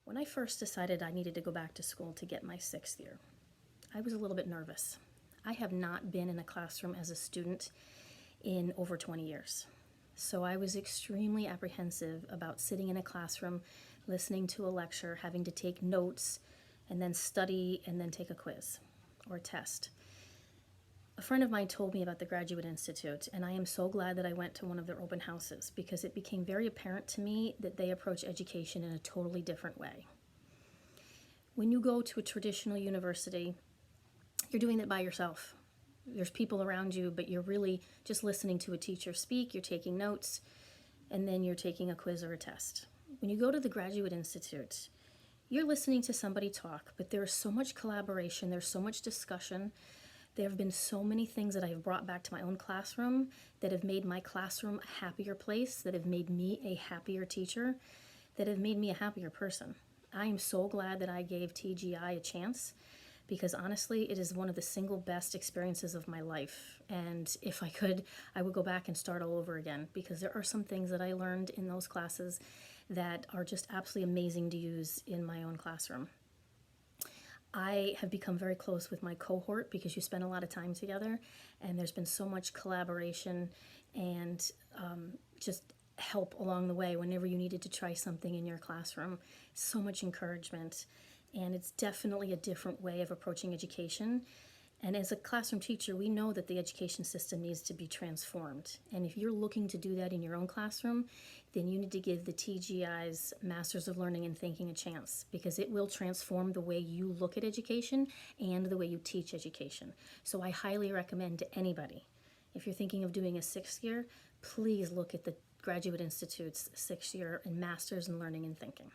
When I first decided I needed to go back to school to get my 6th year, I was a little bit nervous. I have not been in a classroom as a student in over 20 years. So I was extremely apprehensive about sitting in a classroom, listening to a lecture, having to take notes, and then study, and then take a quiz or a test. A friend of mine told me about the Graduate Institute, and I am so glad that I went to one of their open houses because it became very apparent to me that they approach education in a totally different way. When you go to a traditional university, you're doing it by yourself. There's people around you, but you're really just listening to a teacher speak, you're taking notes, and then you're taking a quiz or a test. When you go to the Graduate Institute, you're listening to somebody talk, but there is so much collaboration, there's so much discussion. There have been so many things that I have brought back to my own classroom that have made my classroom a happier place, that have made me a happier teacher, that have made me a happier person. I am so glad that I gave TGI a chance because honestly, it is one of the single best experiences of my life. And if I could, I would go back and start all over again because there are some things that I learned in those classes that are just absolutely amazing to use in my own classroom. I have become very close with my cohort because you spend a lot of time together, and there's been so much collaboration and just help along the way whenever you needed to try something in your classroom. So much encouragement, and it's definitely a different way of approaching education. And as a classroom teacher, we know that the education system needs to be transformed. And if you're looking to do that in your own classroom, then you need to give the TGI's Masters of Learning and Thinking a chance because it will transform the way you look at education and the way you teach education. So I highly recommend to anybody, if you're thinking of doing a 6th year, please look at the Graduate Institute's 6th year in Masters in Learning and Thinking.